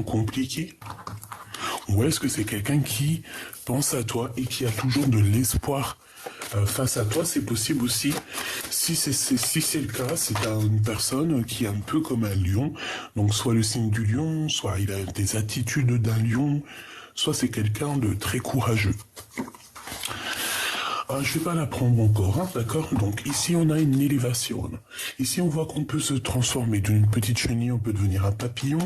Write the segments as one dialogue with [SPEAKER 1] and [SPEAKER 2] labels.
[SPEAKER 1] compliquée? Ou est-ce que c'est quelqu'un qui pense à toi et qui a toujours de l'espoir face à toi? C'est possible aussi. Si c'est le cas, c'est une personne qui est un peu comme un lion. Donc soit le signe du lion, soit il a des attitudes d'un lion, soit c'est quelqu'un de très courageux. Je vais pas la prendre encore, hein, d'accord? Donc ici on a une élévation. Ici on voit qu'on peut se transformer d'une petite chenille, on peut devenir un papillon.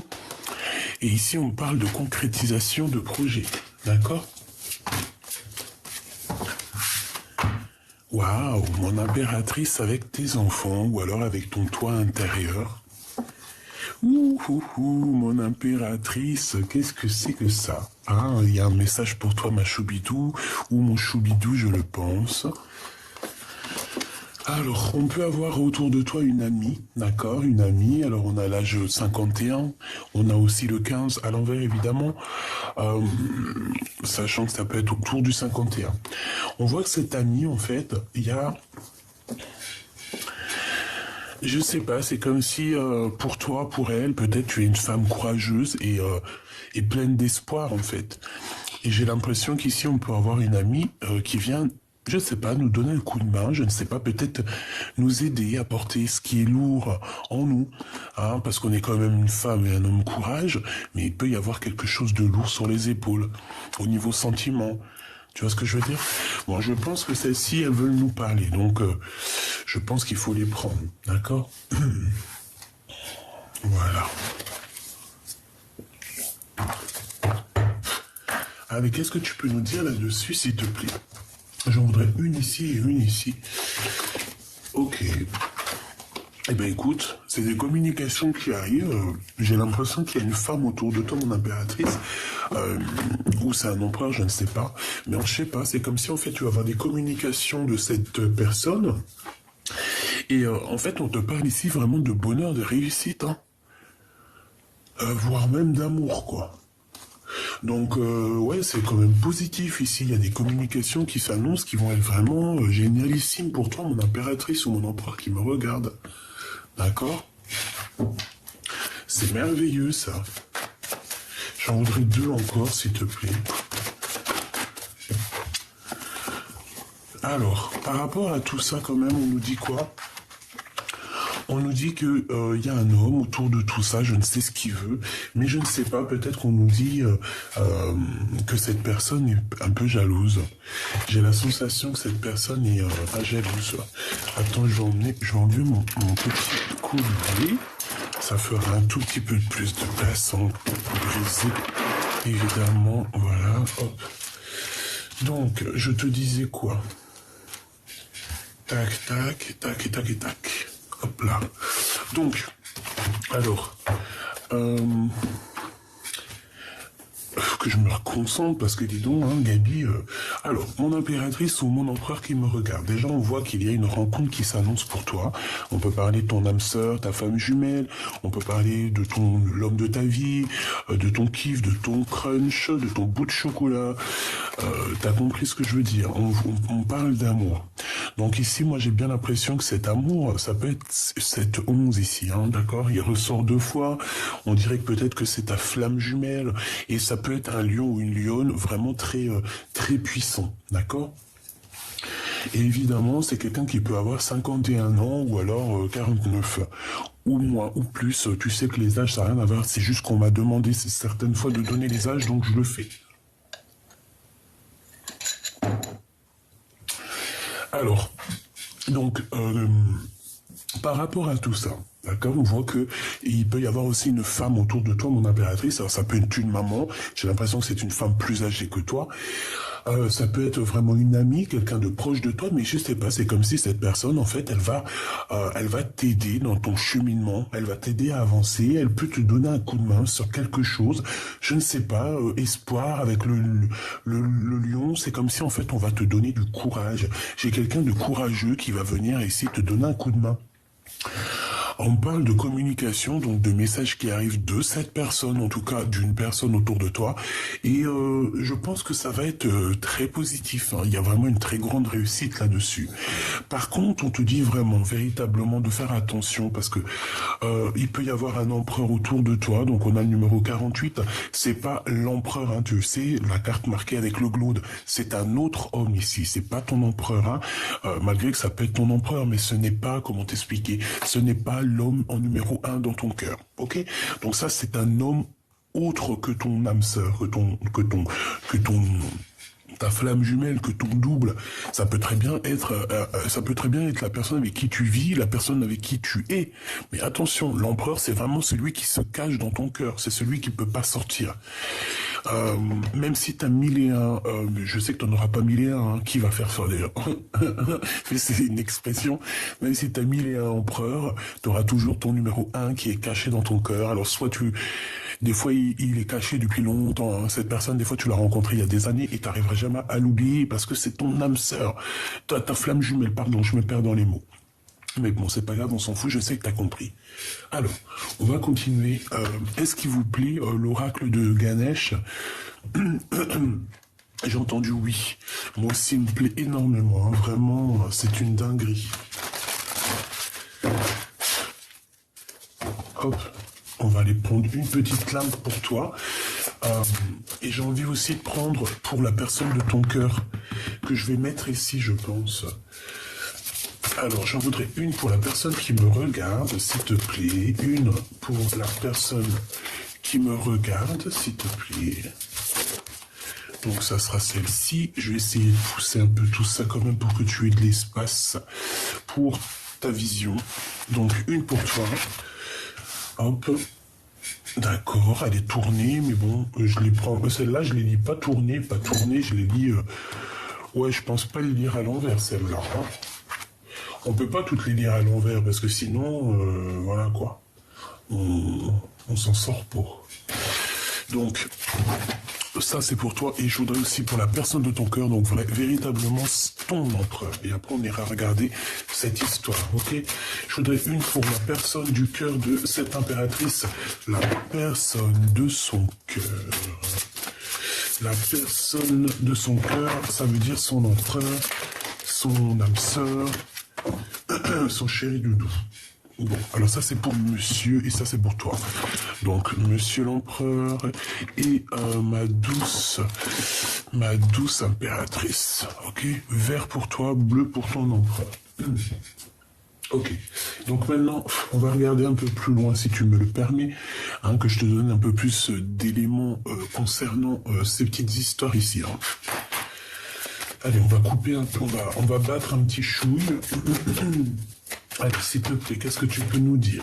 [SPEAKER 1] Et ici on parle de concrétisation de projet, d'accord? Waouh, mon impératrice avec tes enfants, ou alors avec ton toit intérieur. Mon impératrice, qu'est-ce que c'est que ça? Ah, il y a un message pour toi, ma choubidou, ou mon choubidou, je le pense. Alors, on peut avoir autour de toi une amie, d'accord, une amie. Alors, on a l'âge 51, on a aussi le 15 à l'envers, évidemment, sachant que ça peut être autour du 51. On voit que cette amie, en fait, il y a... Je sais pas, c'est comme si pour toi, pour elle, peut-être tu es une femme courageuse et pleine d'espoir en fait. Et j'ai l'impression qu'ici on peut avoir une amie qui vient, je sais pas, nous donner un coup de main, je ne sais pas, peut-être nous aider à porter ce qui est lourd en nous, hein, parce qu'on est quand même une femme et un homme courage, mais il peut y avoir quelque chose de lourd sur les épaules, au niveau sentiment. Tu vois ce que je veux dire? Bon, je pense que celles-ci, elles veulent nous parler. Donc, je pense qu'il faut les prendre. D'accord? Voilà. Ah, mais qu'est-ce que tu peux nous dire là-dessus, s'il te plaît? J'en voudrais une ici et une ici. Ok. Eh ben écoute, c'est des communications qui arrivent. J'ai l'impression qu'il y a une femme autour de toi, mon impératrice, ou c'est un empereur, je ne sais pas. Mais je sais pas, c'est comme si en fait tu vas avoir des communications de cette personne. Et en fait, on te parle ici vraiment de bonheur, de réussite, hein. Voire même d'amour, quoi. Donc, ouais, c'est quand même positif ici. Il y a des communications qui s'annoncent qui vont être vraiment génialissimes pour toi, mon impératrice ou mon empereur qui me regarde. D'accord? C'est merveilleux, ça. J'en voudrais deux encore, s'il te plaît. Alors, par rapport à tout ça, quand même, on nous dit quoi? On nous dit que y a un homme autour de tout ça, je ne sais ce qu'il veut, mais je ne sais pas, peut-être qu'on nous dit que cette personne est un peu jalouse. J'ai la sensation que cette personne est pas jalouse. Attends, je vais enlever mon petit collier. Ça fera un tout petit peu plus de place sans briser, évidemment. Voilà, hop. Donc, je te disais quoi? Tac, tac, tac, tac, et tac. Hop là. Donc, alors, que je me reconcentre parce que dis donc, hein, Gabi, alors, mon impératrice ou mon empereur qui me regarde. Déjà, on voit qu'il y a une rencontre qui s'annonce pour toi. On peut parler de ton âme sœur, ta femme jumelle. On peut parler de l'homme de ta vie, de ton kiff, de ton crunch, de ton bout de chocolat. T'as compris ce que je veux dire? On parle d'amour. Donc ici, moi, j'ai bien l'impression que cet amour, ça peut être cette 11 ici, hein, d'accord? Il ressort deux fois. On dirait que peut-être que c'est ta flamme jumelle. Et ça peut être un lion ou une lionne vraiment très, très puissant, d'accord? Et évidemment, c'est quelqu'un qui peut avoir 51 ans ou alors 49 ou moins ou plus. Tu sais que les âges, ça n'a rien à voir. C'est juste qu'on m'a demandé certaines fois de donner les âges, donc je le fais. Alors, donc, par rapport à tout ça, d'accord, on voit que il peut y avoir aussi une femme autour de toi, mon impératrice. Alors, ça peut être une maman. J'ai l'impression que c'est une femme plus âgée que toi. Ça peut être vraiment une amie, quelqu'un de proche de toi, mais je sais pas. C'est comme si cette personne, en fait, elle va t'aider dans ton cheminement. Elle va t'aider à avancer. Elle peut te donner un coup de main sur quelque chose. Je ne sais pas. Espoir avec le lion. C'est comme si, en fait, on va te donner du courage. J'ai quelqu'un de courageux qui va venir ici te donner un coup de main. On parle de communication, donc de messages qui arrivent de cette personne, en tout cas d'une personne autour de toi. Et je pense que ça va être très positif. Hein. Il y a vraiment une très grande réussite là-dessus. Par contre, on te dit vraiment, véritablement, de faire attention parce que il peut y avoir un empereur autour de toi. Donc on a le numéro 48. C'est pas l'empereur, hein, tu sais, la carte marquée avec le glaude. C'est un autre homme ici. C'est pas ton empereur, hein. Malgré que ça peut être ton empereur, mais ce n'est pas, comment t'expliquer, ce n'est pas l'homme en numéro 1 dans ton cœur. Ok? Donc ça, c'est un homme autre que ton âme sœur, que ta flamme jumelle, que ton double, ça peut très bien être la personne avec qui tu vis, la personne avec qui tu es. Mais attention, l'empereur, c'est vraiment celui qui se cache dans ton cœur, c'est celui qui peut pas sortir. Même si t'as 1001, je sais que t'en auras pas 1001, hein, qui va faire ça d'ailleurs. Mais c'est une expression. Même si t'as 1001 empereurs, t'auras toujours ton numéro 1 qui est caché dans ton cœur. Alors des fois il est caché depuis longtemps, hein. Cette personne, des fois tu l'as rencontré il y a des années et t'arriveras jamais à l'oublier parce que c'est ton âme sœur. Ta flamme jumelle, pardon, je me perds dans les mots. Mais bon, c'est pas grave, on s'en fout, je sais que t'as compris. Alors, on va continuer. Est-ce qu'il vous plaît, l'oracle de Ganesh? J'ai entendu oui. Moi aussi, il me plaît énormément. Hein. Vraiment, c'est une dinguerie. Hop, on va aller prendre une petite lame pour toi. Et j'ai envie aussi de prendre pour la personne de ton cœur, que je vais mettre ici, je pense. Alors, j'en voudrais une pour la personne qui me regarde, s'il te plaît. Une pour la personne qui me regarde, s'il te plaît. Donc, ça sera celle-ci. Je vais essayer de pousser un peu tout ça quand même pour que tu aies de l'espace pour ta vision. Donc, une pour toi. Hop. D'accord, elle est tournée, mais bon, je les prends. Celle-là, je les lis pas tournée, je les lis... Ouais, je pense pas les lire à l'envers, celle-là. Hein. On peut pas toutes les lire à l'envers parce que sinon, voilà quoi, on s'en sort pas. Donc, ça c'est pour toi et je voudrais aussi pour la personne de ton cœur, donc véritablement ton empereur. Et après on ira regarder cette histoire, ok? Je voudrais une pour la personne du cœur de cette impératrice, la personne de son cœur. La personne de son cœur, ça veut dire son empereur, son âme sœur, son chéri doudou. Bon, alors ça c'est pour monsieur et ça c'est pour toi. Donc monsieur l'empereur et ma douce impératrice. Ok, vert pour toi, bleu pour ton empereur. Ok, donc maintenant on va regarder un peu plus loin si tu me le permets, hein, que je te donne un peu plus d'éléments concernant ces petites histoires ici. Hein. Allez, on va couper un peu, on va battre un petit chouille. Allez, s'il te plaît, qu'est-ce que tu peux nous dire?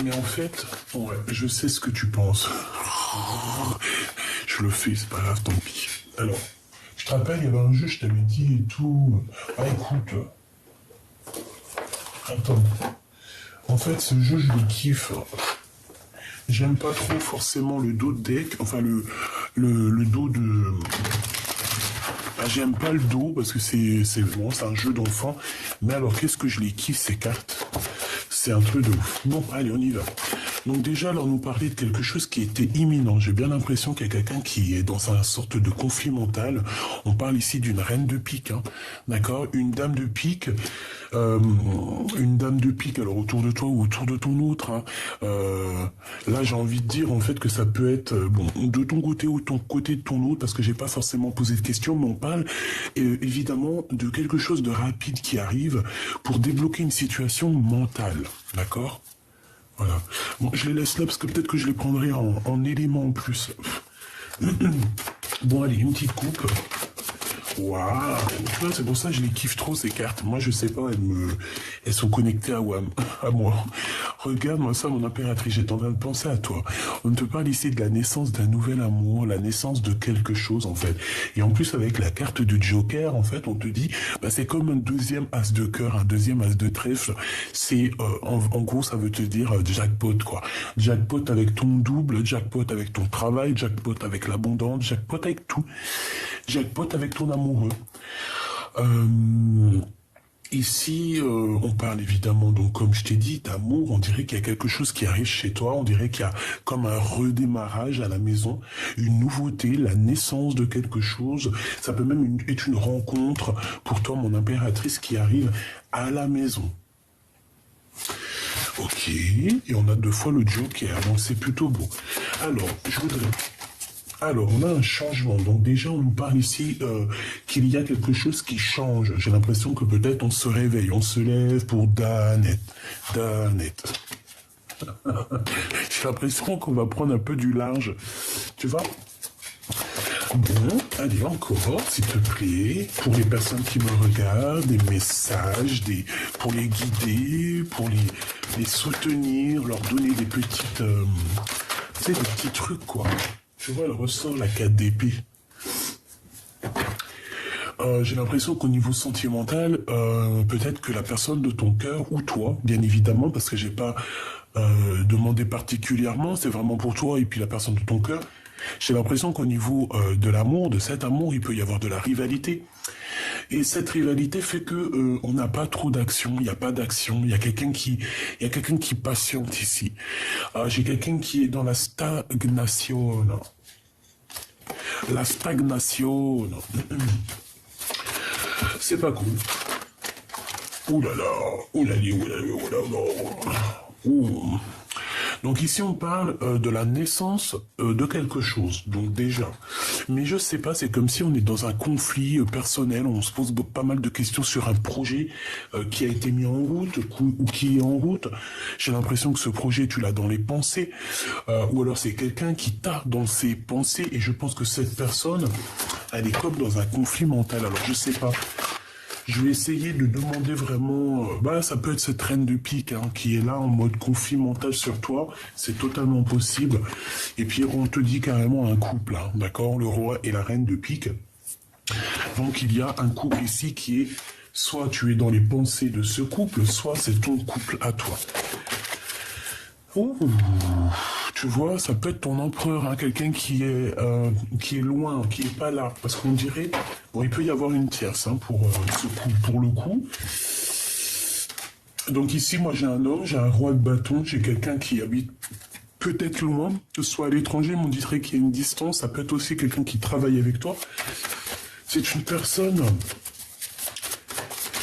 [SPEAKER 1] Mais en fait, ouais, je sais ce que tu penses. Je le fais, c'est pas grave, tant pis. Alors, je te rappelle, il y avait un jeu, je t'avais dit et tout. Ah, écoute. Attends. En fait, ce jeu, je le kiffe. J'aime pas trop forcément le dos de deck, enfin le dos de... Ah, j'aime pas le dos parce que c'est bon, c'est un jeu d'enfant. Mais alors, qu'est-ce que je les kiffe, ces cartes? C'est un truc de ouf. Bon, allez, on y va. Donc déjà, alors nous parler de quelque chose qui était imminent. J'ai bien l'impression qu'il y a quelqu'un qui est dans une sorte de conflit mental. On parle ici d'une reine de pique, hein, d'accord? Une dame de pique, alors autour de toi ou autour de ton autre. Hein. Là, j'ai envie de dire en fait que ça peut être bon de ton côté ou ton côté de ton autre, parce que j'ai pas forcément posé de questions, mais on parle évidemment de quelque chose de rapide qui arrive pour débloquer une situation mentale, d'accord? Voilà. Bon, je les laisse là parce que peut-être que je les prendrai en éléments en plus. Bon, allez, une petite coupe. Waouh, tu vois, c'est pour ça que je les kiffe trop ces cartes. Moi, je sais pas, elles sont connectées à moi. Regarde-moi ça, mon impératrice, j'étais en train de penser à toi. On te parle ici de la naissance d'un nouvel amour, la naissance de quelque chose, en fait. Et en plus, avec la carte du Joker, en fait, on te dit, bah, c'est comme un deuxième as de cœur, un deuxième as de trèfle. C'est, en gros, ça veut te dire jackpot, quoi. Jackpot avec ton double, jackpot avec ton travail, jackpot avec l'abondance, jackpot avec tout. Jackpot avec ton amoureux. Ici, on parle évidemment, donc comme je t'ai dit, d'amour, on dirait qu'il y a quelque chose qui arrive chez toi, on dirait qu'il y a comme un redémarrage à la maison, une nouveauté, la naissance de quelque chose, ça peut même être une rencontre pour toi, mon impératrice, qui arrive à la maison. Ok, et on a 2 fois le Joker, donc c'est plutôt beau. Alors, je voudrais... Alors, on a un changement. Donc déjà, on nous parle ici qu'il y a quelque chose qui change. J'ai l'impression que peut-être on se réveille, on se lève pour Danette. Danette. J'ai l'impression qu'on va prendre un peu du large. Tu vois? Bon, allez, encore, s'il te plaît, pour les personnes qui me regardent, des messages, pour les guider, pour les soutenir, leur donner des petites... tu sais, des petits trucs, quoi. Tu vois, elle ressort la 4 d'épée. J'ai l'impression qu'au niveau sentimental, peut-être que la personne de ton cœur, ou toi, bien évidemment, parce que j'ai pas demandé particulièrement, c'est vraiment pour toi et puis la personne de ton cœur, j'ai l'impression qu'au niveau de l'amour, de cet amour, il peut y avoir de la rivalité. Et cette rivalité fait que on n'a pas trop d'action, il n'y a pas d'action, il y a quelqu'un qui patiente ici. J'ai quelqu'un qui est dans la stagnation. La stagnation. C'est pas cool. Ouh là là, ouh là là, ouh là là, ouh là là. Ouh. Donc ici on parle de la naissance de quelque chose, donc déjà. Mais je sais pas, c'est comme si on est dans un conflit personnel, on se pose pas mal de questions sur un projet qui a été mis en route ou qui est en route. J'ai l'impression que ce projet tu l'as dans les pensées, ou alors c'est quelqu'un qui t'a dans ses pensées et je pense que cette personne, elle est comme dans un conflit mental. Alors je sais pas. Je vais essayer de demander vraiment... ça peut être cette reine de pique qui est là en mode conflit mental sur toi. C'est totalement possible. Et puis on te dit carrément un couple, d'accord? Le roi et la reine de pique. Donc il y a un couple ici qui est... Soit tu es dans les pensées de ce couple, soit c'est ton couple à toi. Oh, tu vois, ça peut être ton empereur, quelqu'un qui est loin, qui est pas là, parce qu'on dirait, bon, il peut y avoir une tierce pour le coup. Donc ici, moi j'ai un homme, j'ai un roi de bâton, j'ai quelqu'un qui habite peut-être loin, que ce soit à l'étranger, mais on dirait qu'il y a une distance. Ça peut être aussi quelqu'un qui travaille avec toi. C'est une personne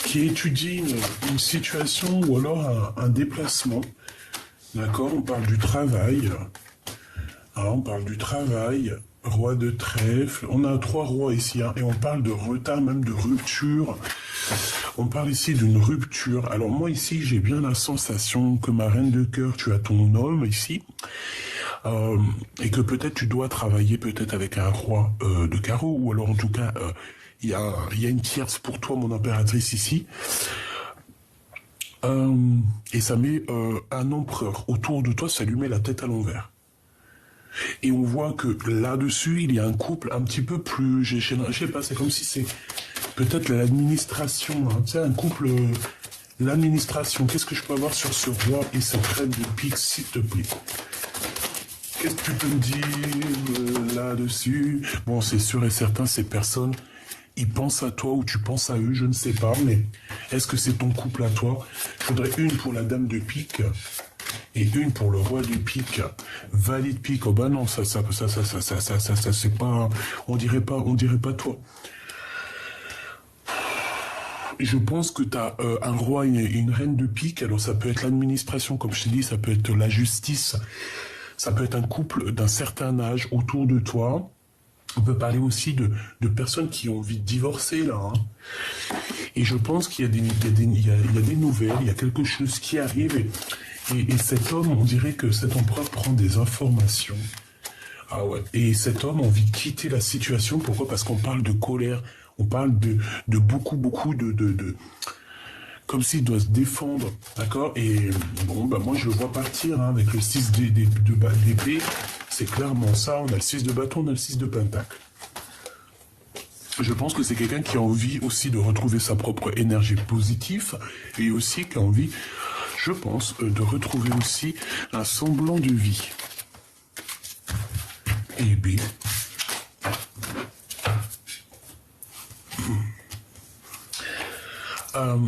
[SPEAKER 1] qui étudie une situation ou alors un déplacement. D'accord, on parle du travail. On parle du travail. Roi de trèfle. On a 3 rois ici, et on parle de retard, même de rupture. On parle ici d'une rupture. Alors moi ici, j'ai bien la sensation que ma reine de cœur, tu as ton homme ici. Et que peut-être tu dois travailler peut-être avec un roi de carreau, ou alors en tout cas, il y a une tierce pour toi, mon impératrice ici. Et ça met un empereur autour de toi, ça lui met la tête à l'envers. Et on voit que là-dessus, il y a un couple un petit peu plus... Je sais pas, c'est comme si c'est peut-être l'administration. Tu sais, un couple... L'administration. Qu'est-ce que je peux avoir sur ce roi et cette reine de pique, s'il te plaît? Qu'est-ce que tu peux me dire là-dessus? Bon, c'est sûr et certain, ces personnes... Ils pensent à toi ou tu penses à eux, je ne sais pas, mais est-ce que c'est ton couple à toi? Il faudrait une pour la dame de pique et une pour le roi de pique. Valide pique, oh bah non, ça c'est pas, on dirait pas toi. Je pense que tu as un roi et une reine de pique, alors ça peut être l'administration, comme je t'ai dit, ça peut être la justice, ça peut être un couple d'un certain âge autour de toi. On peut parler aussi de personnes qui ont envie de divorcer, là. Et je pense qu'il y a des nouvelles, il y a quelque chose qui arrive. Et cet homme, on dirait que cet empereur prend des informations. Ah ouais. Et cet homme a envie de quitter la situation. Pourquoi? Parce qu'on parle de colère. On parle de beaucoup de comme s'il doit se défendre, d'accord? Et bon, moi je le vois partir avec le 6 d'épée. C'est clairement ça, on a le 6 de bâton, on a le 6 de pentacle. Je pense que c'est quelqu'un qui a envie aussi de retrouver sa propre énergie positive et aussi qui a envie, je pense, de retrouver aussi un semblant de vie. Et B.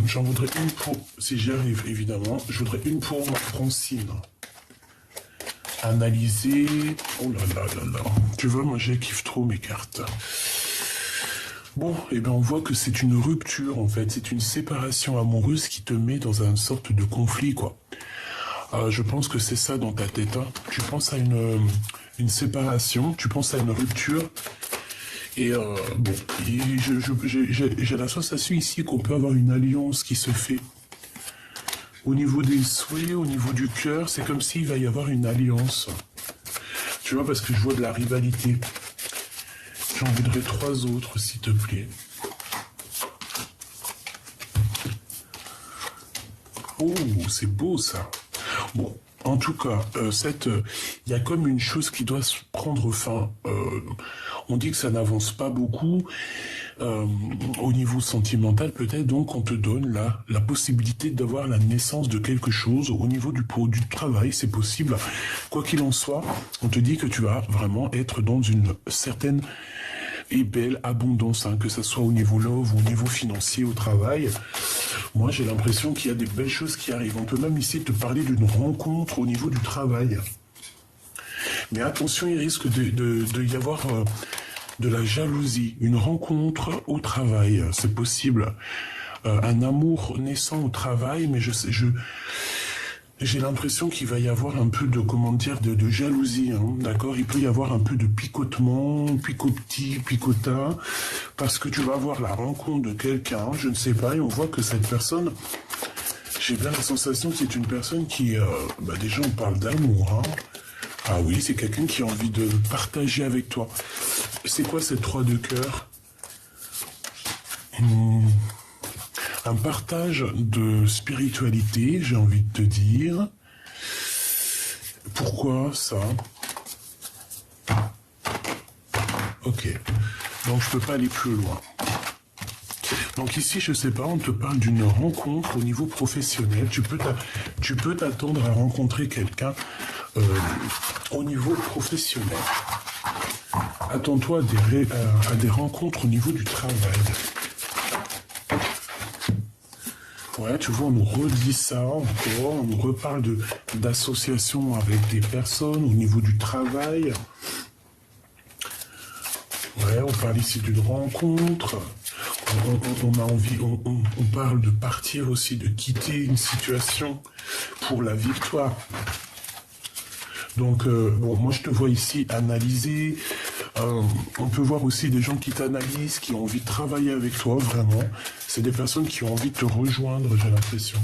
[SPEAKER 1] J'en voudrais une pour, si j'y arrive évidemment, je voudrais une pour ma Francine. Analyser, oh là là là là, tu vois, moi je kiffe trop mes cartes. Bon, et bien on voit que c'est une rupture en fait, c'est une séparation amoureuse qui te met dans une sorte de conflit quoi. Je pense que c'est ça dans ta tête, hein. Tu penses à une séparation, tu penses à une rupture. Et bon, j'ai la sensation ici qu'on peut avoir une alliance qui se fait. Au niveau des souhaits, au niveau du cœur, c'est comme s'il va y avoir une alliance. Tu vois, parce que je vois de la rivalité. J'en voudrais 3 autres, s'il te plaît. Oh, c'est beau ça. Bon, en tout cas, il y a comme une chose qui doit se prendre fin. On dit que ça n'avance pas beaucoup au niveau sentimental, peut-être. Donc, on te donne là la possibilité d'avoir la naissance de quelque chose au niveau du travail. C'est possible. Quoi qu'il en soit, on te dit que tu vas vraiment être dans une certaine et belle abondance, hein, que ce soit au niveau love ou au niveau financier, au travail. Moi, j'ai l'impression qu'il y a des belles choses qui arrivent. On peut même ici te parler d'une rencontre au niveau du travail. Mais attention, il risque de y avoir de la jalousie. Une rencontre au travail, c'est possible. Un amour naissant au travail, mais j'ai l'impression qu'il va y avoir un peu de, comment dire, de jalousie, hein, d'accord? Il peut y avoir un peu de picotement, picota, parce que tu vas avoir la rencontre de quelqu'un, je ne sais pas, et on voit que cette personne, j'ai bien la sensation que c'est une personne qui, déjà on parle d'amour, hein. Ah oui, c'est quelqu'un qui a envie de partager avec toi. C'est quoi cette 3 de cœur? Un partage de spiritualité, j'ai envie de te dire. Pourquoi ça? Ok. Donc je peux pas aller plus loin. Donc ici, je sais pas, on te parle d'une rencontre au niveau professionnel. Tu peux t'attendre à rencontrer quelqu'un au niveau professionnel. Attends-toi à des rencontres au niveau du travail. Ouais, tu vois, on nous redit ça encore, on nous reparle d'associations avec des personnes au niveau du travail. Ouais, on parle ici d'une rencontre. On a envie, on parle de partir aussi, de quitter une situation pour la victoire. Donc, bon, moi je te vois ici analyser. On peut voir aussi des gens qui t'analysent, qui ont envie de travailler avec toi, vraiment. C'est des personnes qui ont envie de te rejoindre, j'ai l'impression.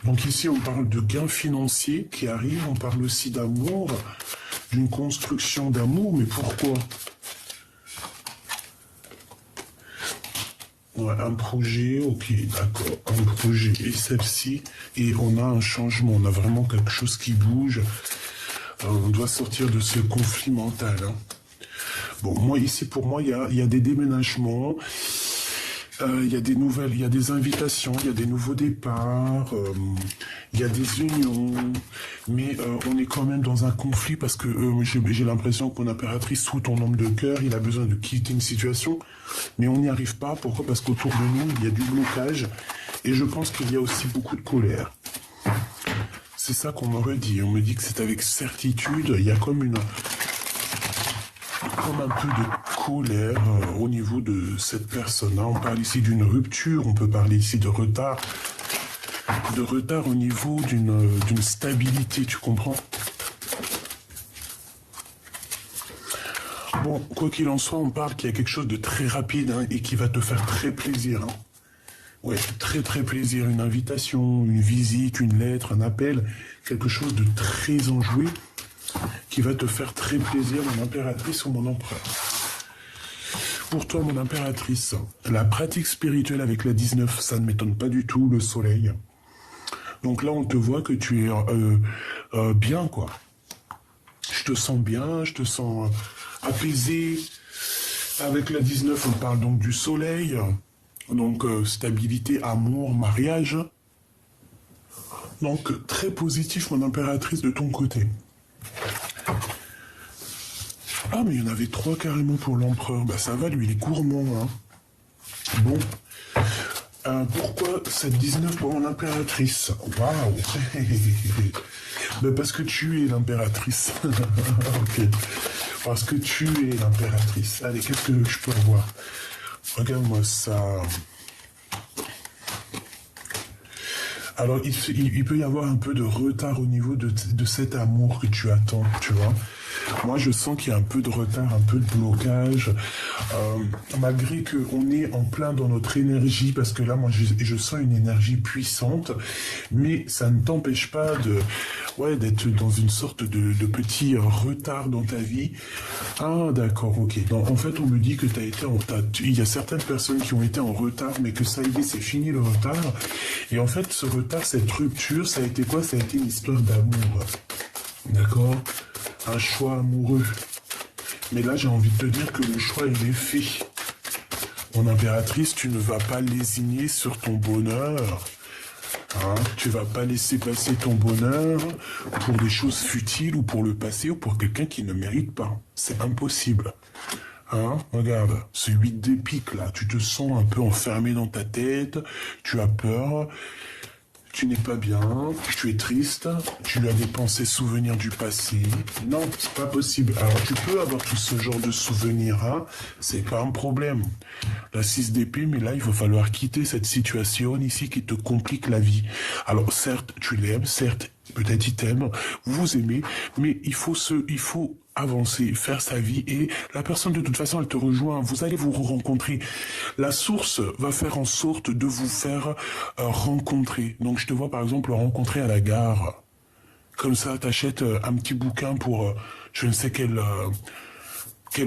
[SPEAKER 1] Donc ici, on parle de gains financiers qui arrivent. On parle aussi d'amour, d'une construction d'amour. Mais pourquoi? Ouais, un projet, ok, d'accord, un projet et celle-ci, et on a un changement, on a vraiment quelque chose qui bouge, on doit sortir de ce conflit mental. Hein. Bon, moi ici, pour moi, il y a des déménagements, il y a des nouvelles, il y a des invitations, il y a des nouveaux départs, il y a des unions, mais on est quand même dans un conflit parce que j'ai l'impression que mon impératrice, sous ton nombre de cœur, il a besoin de quitter une situation, mais on n'y arrive pas. Pourquoi? Parce qu'autour de nous, il y a du blocage et je pense qu'il y a aussi beaucoup de colère. C'est ça qu'on me redit. On me dit que c'est avec certitude, il y a comme un peu de colère au niveau de cette personne. On parle ici d'une rupture, on peut parler ici de retard au niveau d'une stabilité, tu comprends? Bon, quoi qu'il en soit, on parle qu'il y a quelque chose de très rapide hein, et qui va te faire très plaisir. Hein. Ouais, très très plaisir, une invitation, une visite, une lettre, un appel, quelque chose de très enjoué qui va te faire très plaisir, mon impératrice ou mon empereur. Pour toi, mon impératrice, la pratique spirituelle avec la 19, ça ne m'étonne pas du tout, le soleil. Donc là, on te voit que tu es bien, quoi. Je te sens bien, je te sens apaisé. Avec la 19, on parle donc du soleil. Donc, stabilité, amour, mariage. Donc, très positif, mon impératrice, de ton côté. Ah, mais il y en avait 3 carrément pour l'empereur. Bah ça va, lui, il est gourmand, hein. Bon. Pourquoi cette 19 pour l'impératrice? Waouh. Ben parce que tu es l'impératrice. Ok. Parce que tu es l'impératrice. Allez, qu'est-ce que je peux avoir? Regarde-moi ça. Alors, il peut y avoir un peu de retard au niveau de cet amour que tu attends, tu vois. Moi, je sens qu'il y a un peu de retard, un peu de blocage, malgré qu'on est en plein dans notre énergie, parce que là, moi, je sens une énergie puissante, mais ça ne t'empêche pas d'être dans une sorte de petit retard dans ta vie. Ah, d'accord, ok. Donc, en fait, on me dit que il y a certaines personnes qui ont été en retard, mais que ça y est, c'est fini le retard. Et en fait, ce retard, cette rupture, ça a été quoi? Ça a été une histoire d'amour. D'accord? Un choix amoureux. Mais là, j'ai envie de te dire que le choix, il est fait. Mon impératrice, tu ne vas pas lésigner sur ton bonheur. Hein? Tu vas pas laisser passer ton bonheur pour des choses futiles ou pour le passé ou pour quelqu'un qui ne mérite pas. C'est impossible. Hein? Regarde, ce 8 d'épique là, tu te sens un peu enfermé dans ta tête, tu as peur, tu n'es pas bien, tu es triste, tu as des pensées souvenirs du passé. Non, c'est pas possible. Alors tu peux avoir tout ce genre de souvenirs, hein, c'est pas un problème. La 6 d'épée, mais là il va falloir quitter cette situation ici qui te complique la vie. Alors certes, tu l'aimes, certes, peut-être il t'aime, vous aimez, mais il faut avancer, faire sa vie, et la personne de toute façon elle te rejoint, vous allez vous rencontrer. La source va faire en sorte de vous faire rencontrer. Donc je te vois par exemple rencontrer à la gare. Comme ça, t'achètes un petit bouquin pour je ne sais quel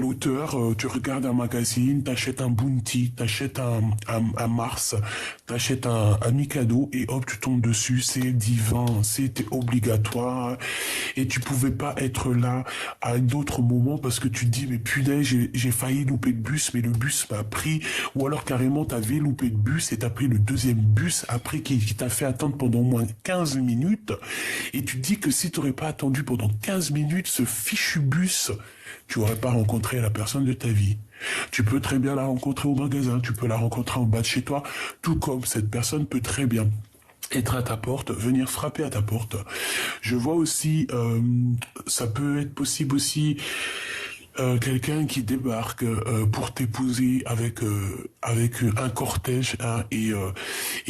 [SPEAKER 1] auteur, tu regardes un magazine, t'achètes un Bounty, t'achètes un Mars, t'achètes un Mikado et hop, tu tombes dessus, c'est divin, c'était obligatoire et tu pouvais pas être là à un autre moment parce que tu te dis mais punaise, j'ai failli louper le bus, mais le bus m'a pris, ou alors carrément t'avais loupé le bus et t'as pris le deuxième bus après qui t'a fait attendre pendant au moins 15 minutes et tu te dis que si t'aurais pas attendu pendant 15 minutes ce fichu bus, tu n'aurais pas rencontré la personne de ta vie. Tu peux très bien la rencontrer au magasin, tu peux la rencontrer en bas de chez toi, tout comme cette personne peut très bien être à ta porte, venir frapper à ta porte. Je vois aussi, ça peut être possible aussi, quelqu'un qui débarque pour t'épouser avec un cortège, hein, et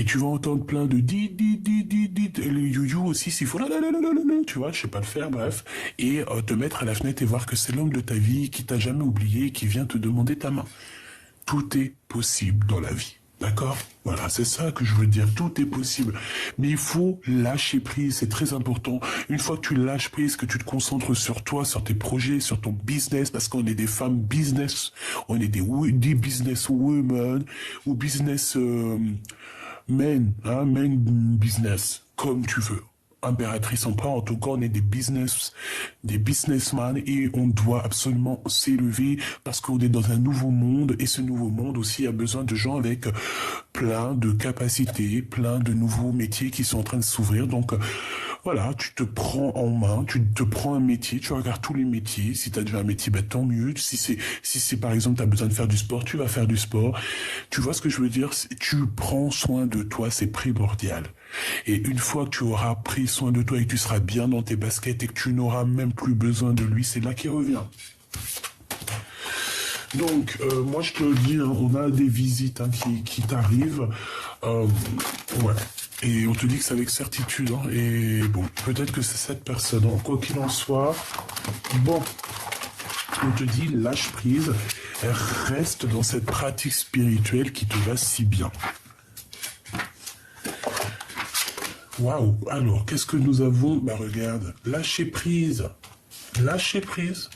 [SPEAKER 1] tu vas entendre plein de dit et le you aussi s'il faut tu vois, je sais pas le faire, bref, et te mettre à la fenêtre et voir que c'est l'homme de ta vie qui t'a jamais oublié, qui vient te demander ta main. Tout est possible dans la vie. D'accord? Voilà, c'est ça que je veux dire. Tout est possible. Mais il faut lâcher prise, c'est très important. Une fois que tu lâches prise, que tu te concentres sur toi, sur tes projets, sur ton business, parce qu'on est des femmes business, on est des business women ou business men, hein, men business, comme tu veux. Impératrice en pas, en tout cas on est des businessmen et on doit absolument s'élever parce qu'on est dans un nouveau monde et ce nouveau monde aussi a besoin de gens avec plein de capacités, plein de nouveaux métiers qui sont en train de s'ouvrir. Donc voilà, tu te prends en main, tu te prends un métier, tu regardes tous les métiers. Si tu as déjà un métier, ben, tant mieux. Si c'est par exemple tu as besoin de faire du sport, tu vas faire du sport. Tu vois ce que je veux dire? Tu prends soin de toi, c'est primordial. Et une fois que tu auras pris soin de toi et que tu seras bien dans tes baskets et que tu n'auras même plus besoin de lui, c'est là qu'il revient. Donc, moi je te le dis, hein, on a des visites hein, qui t'arrivent. Ouais. Et on te dit que c'est avec certitude. Hein, et bon, peut-être que c'est cette personne. Hein, quoi qu'il en soit, bon, on te dit lâche prise, reste dans cette pratique spirituelle qui te va si bien. Waouh, alors, qu'est-ce que nous avons? Bah regarde, lâcher prise. Lâcher prise.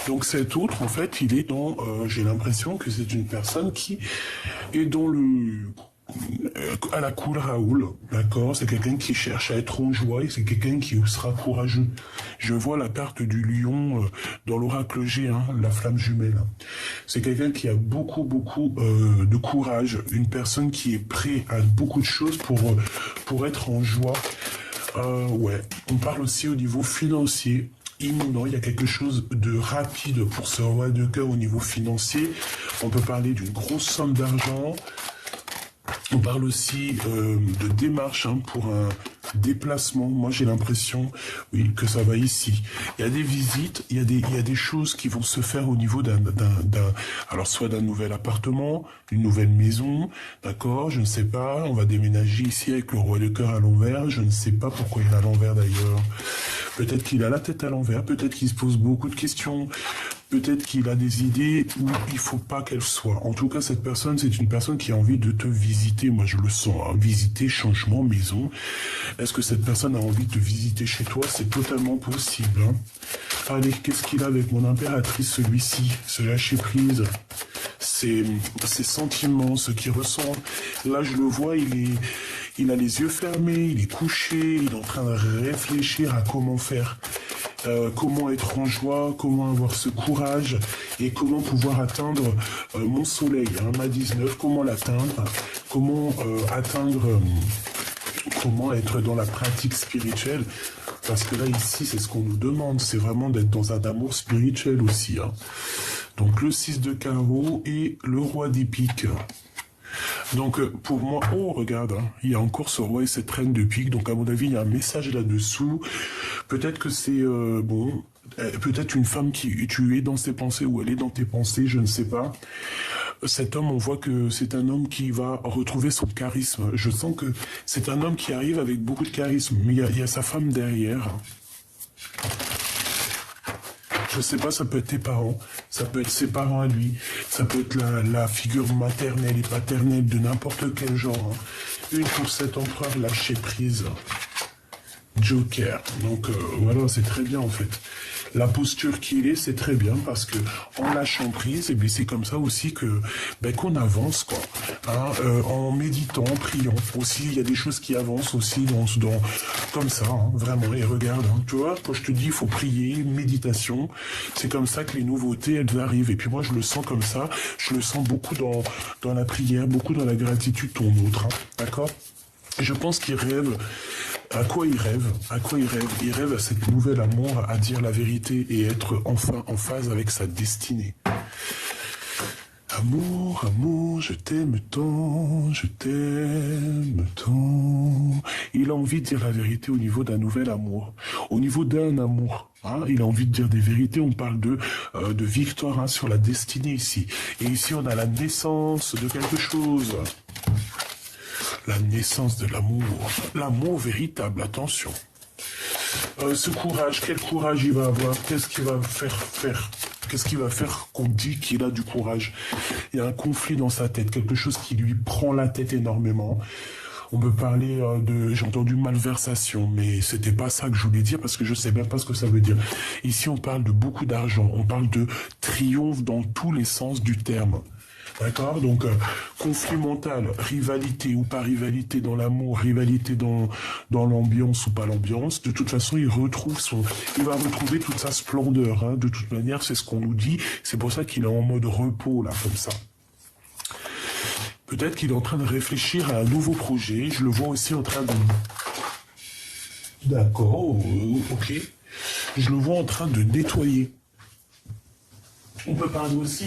[SPEAKER 1] Donc cet autre, en fait, il est dans... j'ai l'impression que c'est une personne qui est dans à la cool Raoul, d'accord? C'est quelqu'un qui cherche à être en joie et c'est quelqu'un qui sera courageux. Je vois la carte du lion dans l'oracle G, hein, la flamme jumelle. C'est quelqu'un qui a beaucoup de courage, une personne qui est prête à beaucoup de choses pour être en joie. Ouais, on parle aussi au niveau financier. imminent, il y a quelque chose de rapide pour ce roi de cœur au niveau financier. On peut parler d'une grosse somme d'argent. On parle aussi de démarche pour un déplacement. Moi, j'ai l'impression, oui, que ça va ici. Il y a des visites, il y a des choses qui vont se faire au niveau alors soit d'un nouvel appartement, une nouvelle maison, d'accord, je ne sais pas. On va déménager ici avec le roi de cœur à l'envers. Je ne sais pas pourquoi il est à l'envers d'ailleurs. Peut-être qu'il a la tête à l'envers, peut-être qu'il se pose beaucoup de questions. Peut-être qu'il a des idées où il faut pas qu'elle soit. En tout cas, cette personne, c'est une personne qui a envie de te visiter. Moi, je le sens. Visiter, changement, maison. Est-ce que cette personne a envie de te visiter chez toi? C'est totalement possible. Allez, qu'est-ce qu'il a avec mon impératrice, celui-ci? Ce lâcher prise. Ses sentiments, ce qu'il ressent. Là, je le vois, il a les yeux fermés, il est couché, il est en train de réfléchir à comment faire. Comment être en joie, comment avoir ce courage et comment pouvoir atteindre mon soleil, ma 19, comment l'atteindre, comment comment être dans la pratique spirituelle, parce que là ici c'est ce qu'on nous demande, c'est vraiment d'être dans un amour spirituel aussi. Donc le 6 de carreau et le roi d'épique. Donc pour moi, oh regarde, il y a encore ce roi et cette reine de pique, donc à mon avis il y a un message là-dessous, peut-être que c'est, bon, peut-être une femme qui tu es dans ses pensées ou elle est dans tes pensées, je ne sais pas. Cet homme, on voit que c'est un homme qui va retrouver son charisme, je sens que c'est un homme qui arrive avec beaucoup de charisme, mais il y a sa femme derrière. Je sais pas, ça peut être tes parents, ça peut être ses parents à lui, ça peut être la figure maternelle et paternelle de n'importe quel genre. Une pour cet empereur, lâcher prise. Joker. Donc voilà, c'est très bien en fait. La posture qu'il est, c'est très bien parce que en lâchant prise, et bien c'est comme ça aussi que qu'on avance quoi. En méditant, en priant aussi, il y a des choses qui avancent aussi dans comme ça, vraiment. Et regarde, tu vois, quand je te dis il faut prier, méditation, c'est comme ça que les nouveautés elles arrivent. Et puis moi je le sens comme ça, je le sens beaucoup dans la prière, beaucoup dans la gratitude ton autre, d'accord. Je pense qu'il rêve. À quoi il rêve? À quoi il rêve? Il rêve à cette nouvelle amour, à dire la vérité et être enfin en phase avec sa destinée. Amour, amour, je t'aime tant, je t'aime tant. Il a envie de dire la vérité au niveau d'un nouvel amour, au niveau d'un amour. Il a envie de dire des vérités, on parle de victoire sur la destinée ici. Et ici on a la naissance de quelque chose. La naissance de l'amour véritable, attention. Ce courage, quel courage il va avoir? Qu'est-ce qu'il va faire? Qu'est-ce qu'il va faire qu'on dit qu'il a du courage? Il y a un conflit dans sa tête, quelque chose qui lui prend la tête énormément. On peut parler j'ai entendu malversation, mais c'était pas ça que je voulais dire parce que je sais même pas ce que ça veut dire. Ici, on parle de beaucoup d'argent, on parle de triomphe dans tous les sens du terme. D'accord? Donc, conflit mental, rivalité ou pas rivalité dans l'amour, rivalité dans l'ambiance ou pas l'ambiance. De toute façon, il va retrouver toute sa splendeur. De toute manière, c'est ce qu'on nous dit. C'est pour ça qu'il est en mode repos, là, comme ça. Peut-être qu'il est en train de réfléchir à un nouveau projet. Je le vois aussi en train de... D'accord, ok. Je le vois en train de nettoyer. On peut parler aussi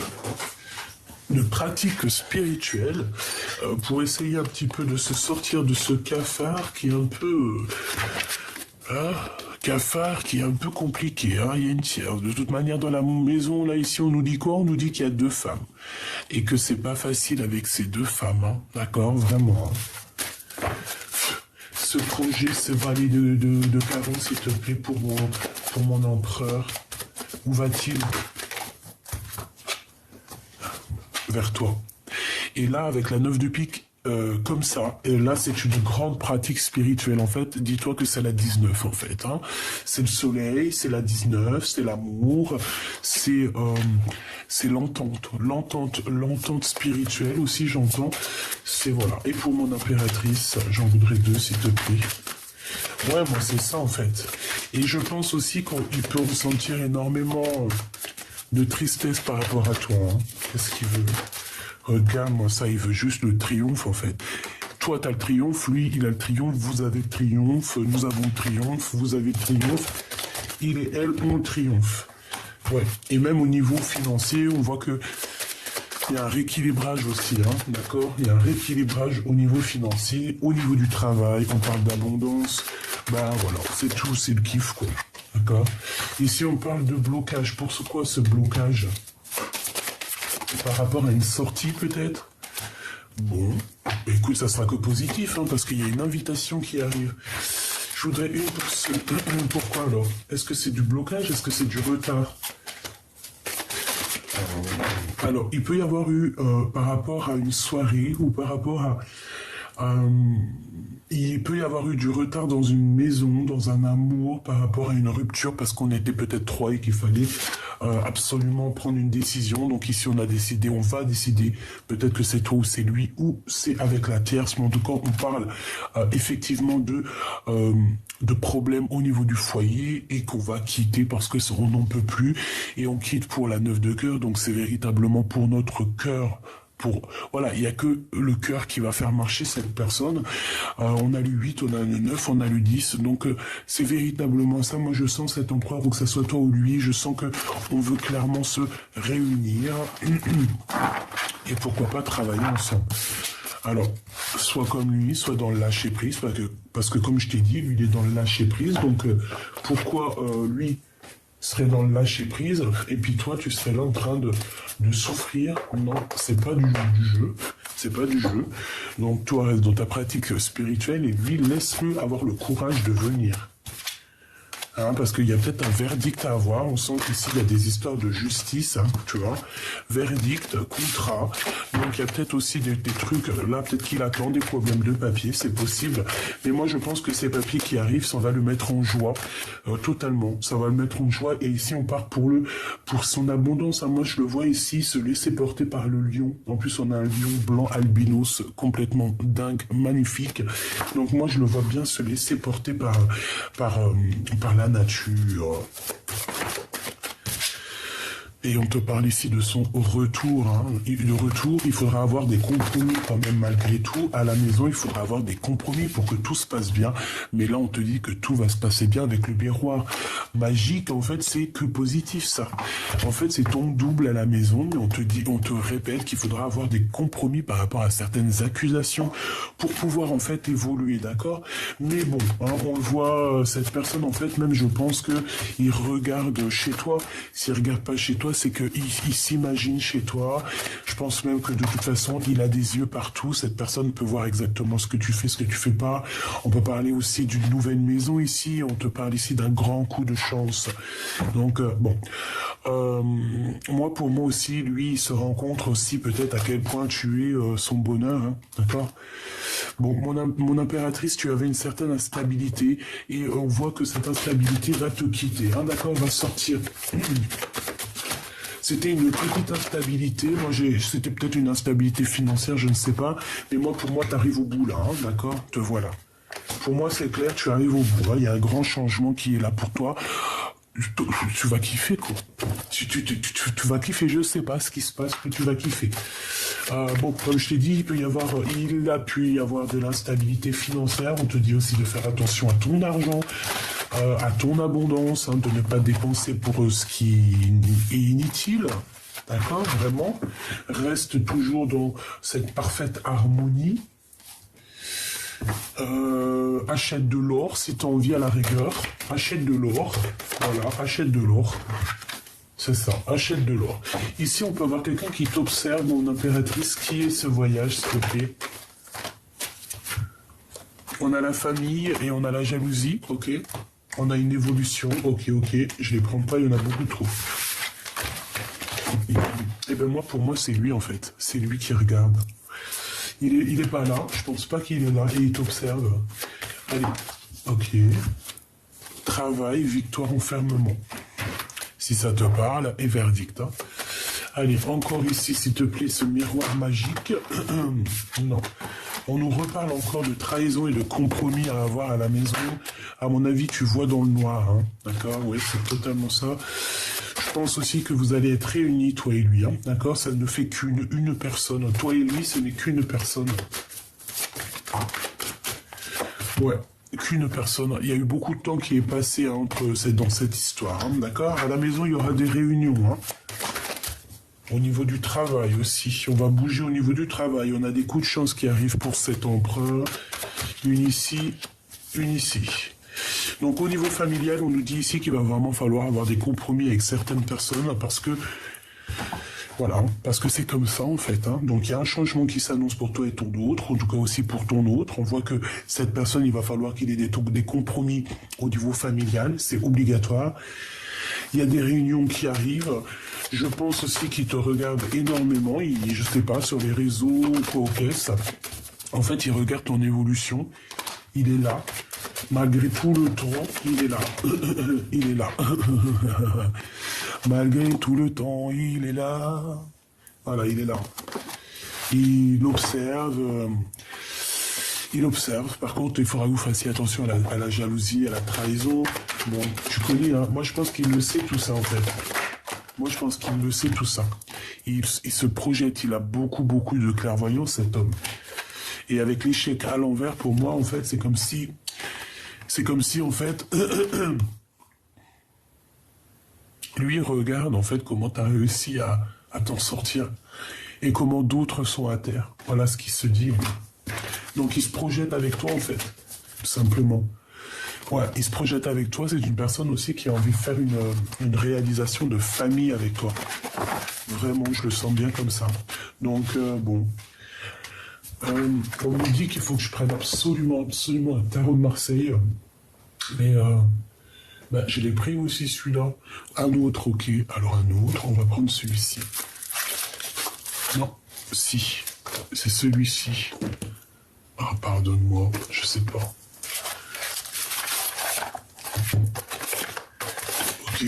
[SPEAKER 1] de pratiques spirituelles pour essayer un petit peu de se sortir de ce cafard qui est un peu compliqué. Il y a une tierce. De toute manière, dans la maison, là, ici, on nous dit quoi? On nous dit qu'il y a 2 femmes. Et que c'est pas facile avec ces 2 femmes. D'accord? Vraiment. Ce projet, ce valet de carreau, s'il te plaît, pour mon empereur. Où va-t-il? Vers toi. Et là, avec la 9 de pique, comme ça, et là, c'est une grande pratique spirituelle, en fait. Dis-toi que c'est la 19, en fait. C'est le soleil, c'est la 19, c'est l'amour, c'est l'entente spirituelle aussi, j'entends. C'est voilà. Et pour mon impératrice, j'en voudrais 2, s'il te plaît. Ouais, moi, c'est ça, en fait. Et je pense aussi qu'il peut ressentir énormément de tristesse par rapport à toi. Qu'est-ce qu'il veut? Regarde-moi ça, il veut juste le triomphe en fait. Toi, tu as le triomphe, lui, il a le triomphe, vous avez le triomphe, nous avons le triomphe, vous avez le triomphe. il et elle ont le triomphe. Ouais, et même au niveau financier, on voit que il y a un rééquilibrage aussi, hein, d'accord? Il y a un rééquilibrage au niveau financier, au niveau du travail, on parle d'abondance, bah voilà, c'est tout, c'est le kiff, quoi, d'accord? Ici, on parle de blocage. Pourquoi ce blocage? Par rapport à une sortie, peut-être? Bon, écoute, ça sera que positif, hein, parce qu'il y a une invitation qui arrive. Je voudrais une pour ce... Pourquoi, alors? Est-ce que c'est du blocage? Est-ce que c'est du retard? Alors, il peut y avoir eu, par rapport à une soirée ou par rapport à... il peut y avoir eu du retard dans une maison, dans un amour, par rapport à une rupture, parce qu'on était peut-être trois et qu'il fallait absolument prendre une décision. Donc ici, on a décidé, on va décider. Peut-être que c'est toi ou c'est lui ou c'est avec la tierce. Mais en tout cas, on parle effectivement de problèmes au niveau du foyer et qu'on va quitter parce que on n'en peut plus. Et on quitte pour la 9 de cœur. Donc c'est véritablement pour notre cœur. Voilà, il n'y a que le cœur qui va faire marcher cette personne. On a le 8, on a le 9, on a le 10. Donc, c'est véritablement ça. Moi, je sens cet empereur, ou que ce soit toi ou lui, je sens que on veut clairement se réunir. Et pourquoi pas travailler ensemble. Alors, soit comme lui, soit dans le lâcher-prise. Parce que comme je t'ai dit, lui, il est dans le lâcher-prise. Donc, pourquoi lui serait dans le lâcher prise et puis toi tu serais là en train de souffrir? Non, c'est pas du jeu, c'est pas du jeu. Donc toi reste dans ta pratique spirituelle et lui laisse-le avoir le courage de venir. Hein, parce qu'il y a peut-être un verdict à avoir. On sent qu'ici il y a des histoires de justice, hein, tu vois. Verdict, contrat. Donc il y a peut-être aussi des trucs. Là, peut-être qu'il attend des problèmes de papier, c'est possible. Mais moi, je pense que ces papiers qui arrivent, ça va le mettre en joie, totalement. Ça va le mettre en joie. Et ici, on part pour son abondance. Hein. Moi, je le vois ici se laisser porter par le lion. En plus, on a un lion blanc albinos complètement dingue, magnifique. Donc moi, je le vois bien se laisser porter par la nature. Et on te parle ici de son retour. Hein. Le retour, il faudra avoir des compromis quand même malgré tout. À la maison, il faudra avoir des compromis pour que tout se passe bien. Mais là, on te dit que tout va se passer bien avec le miroir magique. En fait, c'est que positif, ça. En fait, c'est ton double à la maison. Mais on te répète qu'il faudra avoir des compromis par rapport à certaines accusations pour pouvoir, en fait, évoluer, d'accord? Mais bon, hein, on le voit, cette personne, en fait, même je pense que il regarde chez toi. S'il regarde pas chez toi, c'est qu'il s'imagine chez toi. Je pense même que de toute façon, il a des yeux partout. Cette personne peut voir exactement ce que tu fais, ce que tu fais pas. On peut parler aussi d'une nouvelle maison ici. On te parle ici d'un grand coup de chance. Donc, bon. Pour moi aussi, lui, il se rencontre aussi peut-être à quel point tu es son bonheur. Hein, d'accord? Bon, mon impératrice, tu avais une certaine instabilité et on voit que cette instabilité va te quitter. Hein, d'accord? Va sortir. C'était une petite instabilité. Moi, c'était peut-être une instabilité financière, je ne sais pas. Mais pour moi, tu arrives au bout là, hein, d'accord? Te voilà. Pour moi, c'est clair, tu arrives au bout. Il y a un grand changement qui est là pour toi. Tu vas kiffer, quoi. Tu vas kiffer, je sais pas ce qui se passe, mais tu vas kiffer. Comme je t'ai dit, il a pu y avoir de l'instabilité financière. On te dit aussi de faire attention à ton argent, à ton abondance, hein, de ne pas dépenser pour ce qui est inutile. D'accord? Vraiment. Reste toujours dans cette parfaite harmonie. Achète de l'or si tu as envie à la rigueur. Achète de l'or. Voilà, achète de l'or. C'est ça, achète de l'or. Ici, on peut avoir quelqu'un qui t'observe, mon impératrice. Qui est ce voyage, s'il te plaît? On a la famille et on a la jalousie, ok. On a une évolution, ok. Je les prends pas, il y en a beaucoup trop. Et ben pour moi, c'est lui en fait. C'est lui qui regarde. Il est pas là, je pense pas qu'il est là et il t'observe. Allez, ok. Travail, victoire, enfermement. Si ça te parle, et verdict. Hein. Allez, encore ici, s'il te plaît, ce miroir magique. Non. On nous reparle encore de trahison et de compromis à avoir à la maison. À mon avis, tu vois dans le noir. Hein. D'accord? Oui, c'est totalement ça. Je pense aussi que vous allez être réunis, toi et lui. Hein. D'accord? Ça ne fait qu'une personne. Toi et lui, ce n'est qu'une personne. Ouais. qu'une personne. Il y a eu beaucoup de temps qui est passé dans cette histoire, hein, d'accord? À la maison, il y aura des réunions, hein. Au niveau du travail aussi, on va bouger au niveau du travail. On a des coups de chance qui arrivent pour cet empereur. Une ici, une ici. Donc au niveau familial, on nous dit ici qu'il va vraiment falloir avoir des compromis avec certaines personnes parce que, voilà, parce que c'est comme ça en fait, hein. Donc il y a un changement qui s'annonce pour toi et ton autre, en tout cas aussi pour ton autre. On voit que cette personne, il va falloir qu'il ait des compromis au niveau familial, c'est obligatoire. Il y a des réunions qui arrivent. Je pense aussi qu'il te regarde énormément. Je sais pas, sur les réseaux, quoi au caisse. En fait, il regarde ton évolution. Il est là. Malgré tout le temps, il est là. Il est là. Malgré tout le temps, il est là. Voilà, il est là. Il observe. Il observe. Par contre, il faudra que vous fassiez attention à la jalousie, à la trahison. Bon, tu connais, hein. Moi, je pense qu'il le sait tout ça, en fait. Moi, je pense qu'il le sait tout ça. Il se projette, il a beaucoup de clairvoyance, cet homme. Et avec l'échec à l'envers, pour moi, en fait, c'est comme si, en fait, lui regarde, en fait, comment tu as réussi à t'en sortir et comment d'autres sont à terre. Voilà ce qu'il se dit. Donc, il se projette avec toi, en fait, tout simplement. Ouais, il se projette avec toi, c'est une personne aussi qui a envie de faire une réalisation de famille avec toi. Vraiment, je le sens bien comme ça. Donc, bon. On me dit qu'il faut que je prenne absolument un tarot de Marseille. Mais, je l'ai pris aussi, celui-là. Un autre, ok. Alors, un autre, on va prendre celui-ci. Non, si. C'est celui-ci. Ah, pardonne-moi, je sais pas. Ok.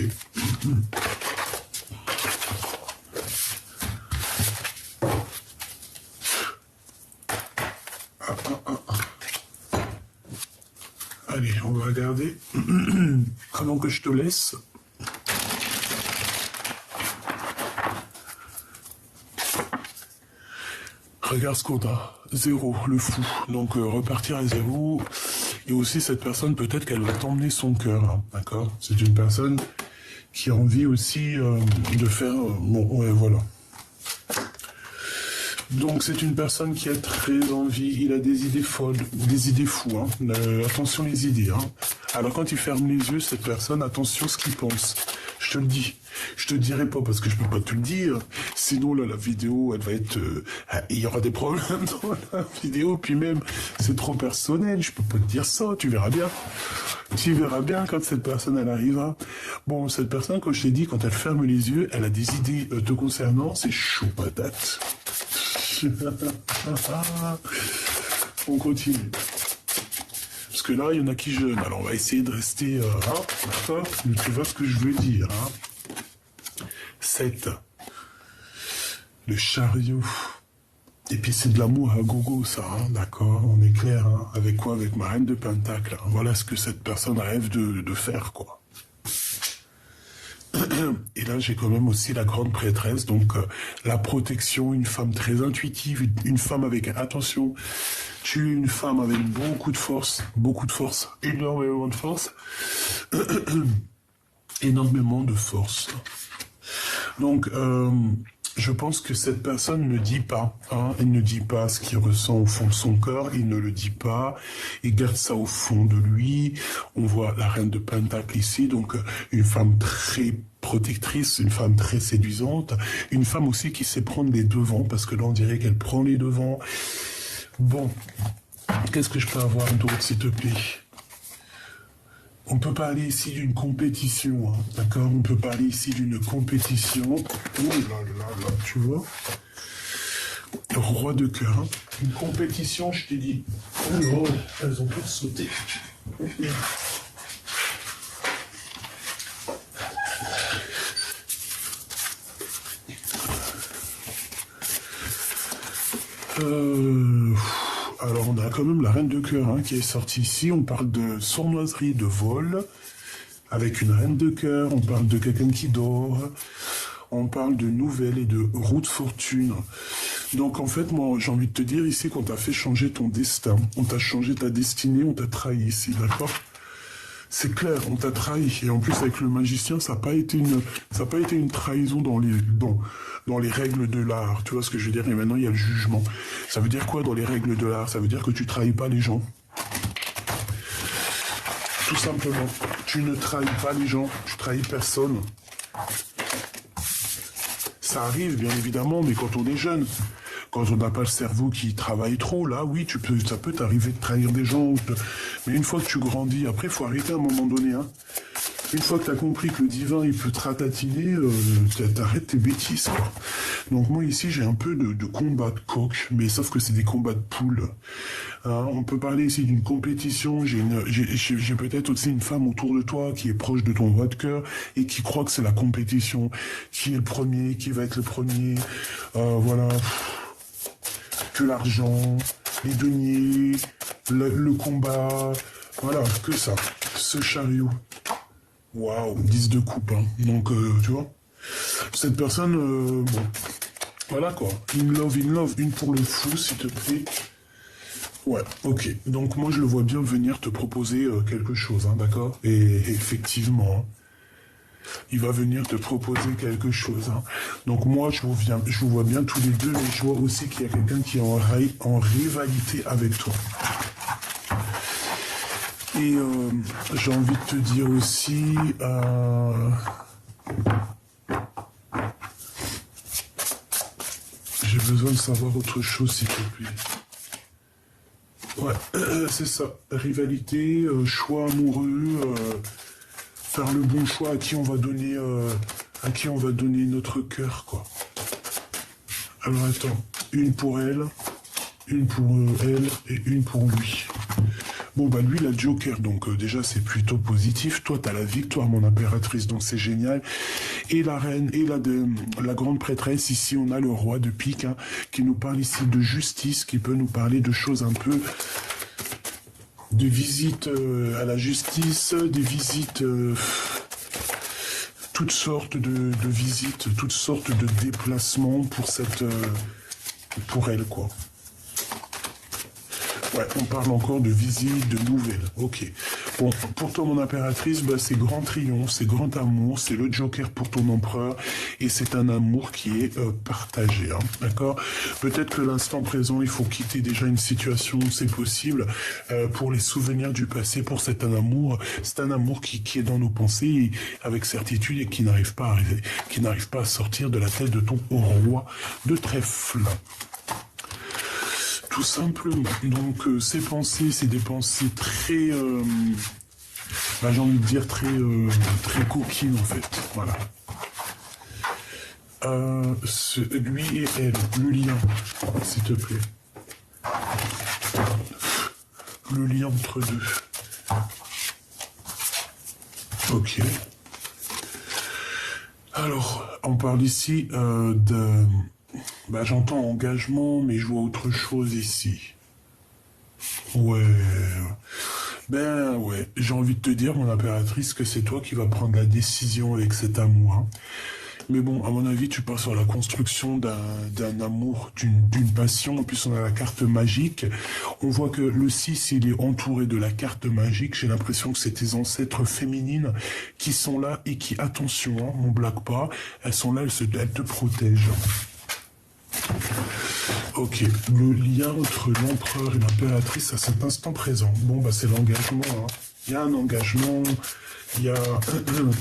[SPEAKER 1] Allez, on va regarder. Avant que je te laisse. Regarde ce qu'on a. 0, le fou. Donc repartir à 0. Et aussi cette personne, peut-être qu'elle va t'emmener son cœur. Hein, d'accord? C'est une personne qui a envie aussi de faire... bon, ouais, voilà. Donc c'est une personne qui a très envie, il a des idées folles, des idées fous. Hein. Attention les idées. Hein. Alors quand il ferme les yeux, cette personne, attention ce qu'il pense. Je te le dis. Je te dirai pas parce que je peux pas te le dire. Sinon là la vidéo, elle va être... il y aura des problèmes dans la vidéo. Puis même, c'est trop personnel. Je peux pas te dire ça. Tu verras bien. Tu verras bien quand cette personne, elle arrivera. Bon, cette personne, comme je t'ai dit, quand elle ferme les yeux, elle a des idées te concernant. C'est chaud patate. On continue. Parce que là, il y en a qui jeûnent. Alors, on va essayer de rester... d'accord. Tu vois ce que je veux dire. Hein. 7. Le chariot. Et puis, c'est de l'amour à gogo, ça. Hein, d'accord, on est clair. Hein. Avec quoi? Avec ma reine de Pentacle. Hein. Voilà ce que cette personne rêve de faire, quoi. Et là, j'ai quand même aussi la grande prêtresse, donc la protection, une femme très intuitive, une femme avec attention. Tu es une femme avec beaucoup de force, énormément de force, énormément de force. Donc, je pense que cette personne ne dit pas, hein, elle ne dit pas ce qu'il ressent au fond de son corps, il ne le dit pas, il garde ça au fond de lui. On voit la reine de Pentacle ici, donc une femme très protectrice, une femme très séduisante, une femme aussi qui sait prendre les devants, parce que là on dirait qu'elle prend les devants. Bon, qu'est-ce que je peux avoir d'autre, s'il te plaît? On peut parler ici d'une compétition, hein, d'accord? On peut parler ici d'une compétition. Oh là là là, tu vois? Roi de cœur. Hein. Une compétition, je t'ai dit. Oh là, elles ont toutes sauté. Alors on a quand même la reine de cœur hein, qui est sortie ici. On parle de sournoiserie, de vol, avec une reine de cœur. On parle de quelqu'un qui dort. On parle de nouvelles et de roue de fortune. Donc en fait, moi, j'ai envie de te dire ici qu'on t'a fait changer ton destin. On t'a changé ta destinée, on t'a trahi ici, d'accord? C'est clair, on t'a trahi. Et en plus, avec le magicien, ça n'a pas été une trahison dans les règles de l'art. Tu vois ce que je veux dire? Et maintenant, il y a le jugement. Ça veut dire quoi dans les règles de l'art? Ça veut dire que tu trahis pas les gens. Tout simplement. Tu ne trahis pas les gens. Tu trahis personne. Ça arrive, bien évidemment, mais quand on est jeune, quand on n'a pas le cerveau qui travaille trop, là, oui, ça peut t'arriver de trahir des gens. Mais une fois que tu grandis, après, il faut arrêter à un moment donné. Hein. Une fois que tu as compris que le divin, il peut te ratatiner, t'arrêtes tes bêtises. Quoi. Donc moi, ici, j'ai un peu de combat de coq, mais sauf que c'est des combats de poules. Hein, on peut parler ici d'une compétition. J'ai peut-être aussi une femme autour de toi qui est proche de ton roi de cœur et qui croit que c'est la compétition. Qui est le premier, qui va être le premier. Voilà. Que l'argent, les deniers, le combat, voilà, que ça. Ce chariot. Waouh, 10 de coupe, hein. Donc, tu vois, cette personne, bon, voilà quoi. In love, une pour le fou, s'il te plaît. Ouais, ok. Donc, moi, je le vois bien venir te proposer quelque chose, hein, d'accord? Et effectivement, il va venir te proposer quelque chose. Hein. Donc moi, je vous vois bien tous les deux, mais je vois aussi qu'il y a quelqu'un qui est en rivalité avec toi. Et j'ai envie de te dire aussi... j'ai besoin de savoir autre chose, s'il te plaît. Ouais, c'est ça. Rivalité, choix amoureux... faire le bon choix à qui on va donner notre cœur, quoi. Alors attends, une pour elle et une pour lui. Bon bah lui il a Joker, donc déjà c'est plutôt positif. Toi t'as la victoire mon impératrice, donc c'est génial. Et la reine et la grande prêtresse, ici on a le roi de pique, hein, qui nous parle ici de justice, qui peut nous parler de choses un peu... de visites à la justice, des visites, toutes sortes de visites, toutes sortes de déplacements pour elle, quoi. Ouais, on parle encore de visites, de nouvelles, ok. Bon, pour toi, mon impératrice, bah, c'est grand triomphe, c'est grand amour, c'est le Joker pour ton empereur, et c'est un amour qui est partagé, hein, d'accord? Peut-être que l'instant présent, il faut quitter déjà une situation, c'est possible, pour les souvenirs du passé, pour c'est un amour qui est dans nos pensées, avec certitude, et qui n'arrive pas à arriver, qui n'arrive pas à sortir de la tête de ton roi de trèfle. Tout simplement. Donc, ces pensées, c'est des pensées très, bah, j'ai envie de dire très coquines en fait. Voilà. Lui et elle, le lien, s'il te plaît. Le lien entre deux. Ok. Alors, on parle ici de... Bah, j'entends engagement, mais je vois autre chose ici. Ouais. Ben ouais, j'ai envie de te dire, mon impératrice, que c'est toi qui vas prendre la décision avec cet amour. Hein. Mais bon, à mon avis, tu pars sur la construction d'un amour, d'une passion. En plus, on a la carte magique. On voit que le 6, il est entouré de la carte magique. J'ai l'impression que c'est tes ancêtres féminines qui sont là et qui, attention, hein, on blague pas, elles sont là, elles te protègent. Ok, le lien entre l'empereur et l'impératrice à cet instant présent. Bon, bah c'est l'engagement. Hein. Il y a un engagement, il y a...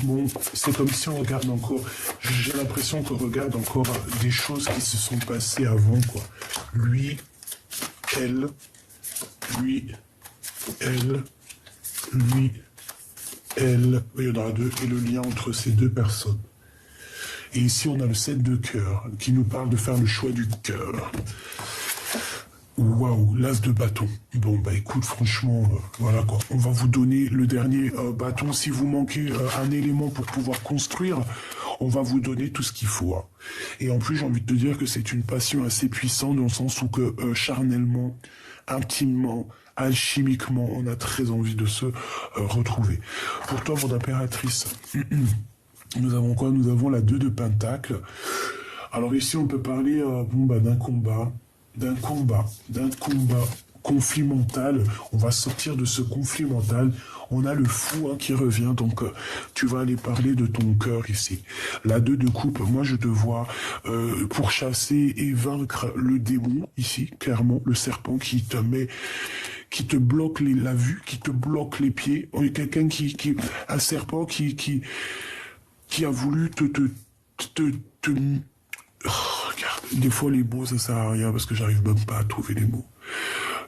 [SPEAKER 1] Bon, c'est comme si on regarde encore... J'ai l'impression qu'on regarde encore des choses qui se sont passées avant, quoi. Lui, elle, lui, elle, lui, elle. Il y en aura deux. Et le lien entre ces deux personnes. Et ici, on a le 7 de cœur, qui nous parle de faire le choix du cœur. Waouh, l'as de bâton. Bon, bah écoute, franchement, voilà quoi. On va vous donner le dernier bâton. Si vous manquez un élément pour pouvoir construire, on va vous donner tout ce qu'il faut. Hein. Et en plus, j'ai envie de te dire que c'est une passion assez puissante, dans le sens où que charnellement, intimement, alchimiquement, on a très envie de se retrouver. Pour toi, mon impératrice... Nous avons quoi? Nous avons la 2 de Pentacle. Alors ici, on peut parler bon, bah, d'un combat, conflit mental. On va sortir de ce conflit mental. On a le fou hein, qui revient, donc tu vas aller parler de ton cœur ici. La 2 de coupe, moi je te vois pour chasser et vaincre le démon ici, clairement, le serpent qui te bloque la vue, qui te bloque les pieds. On est quelqu'un un serpent qui a voulu te oh, regarde, des fois les mots ça sert à rien parce que j'arrive même pas à trouver les mots.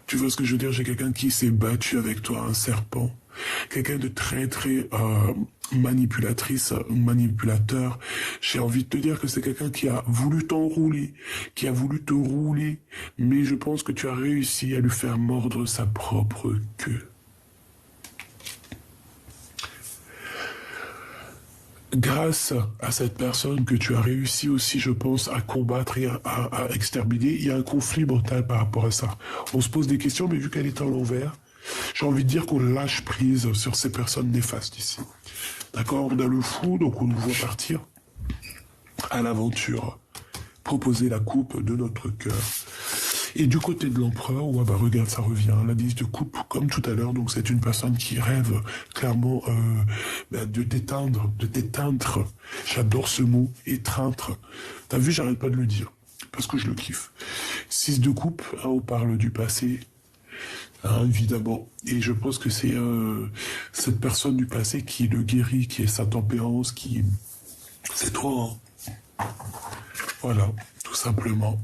[SPEAKER 1] Tu vois ce que je veux dire? J'ai quelqu'un qui s'est battu avec toi, un serpent. Quelqu'un de très très manipulatrice, manipulateur. J'ai envie de te dire que c'est quelqu'un qui a voulu t'enrouler, qui a voulu te rouler, mais je pense que tu as réussi à lui faire mordre sa propre queue. Grâce à cette personne que tu as réussi aussi, je pense, à combattre et à exterminer, il y a un conflit mental par rapport à ça. On se pose des questions, mais vu qu'elle est à l'envers, j'ai envie de dire qu'on lâche prise sur ces personnes néfastes ici. D'accord? On a le fou, donc on nous voit partir à l'aventure, proposer la coupe de notre cœur. Et du côté de l'empereur, ouais, bah regarde, ça revient, la 10 de coupe, comme tout à l'heure, donc c'est une personne qui rêve clairement de t'éteindre. J'adore ce mot, étreindre. T'as vu, j'arrête pas de le dire, parce que je le kiffe. 6 de coupe, hein, on parle du passé, hein, évidemment. Et je pense que c'est cette personne du passé qui le guérit, qui est sa tempérance, qui... C'est toi, hein. Voilà, tout simplement.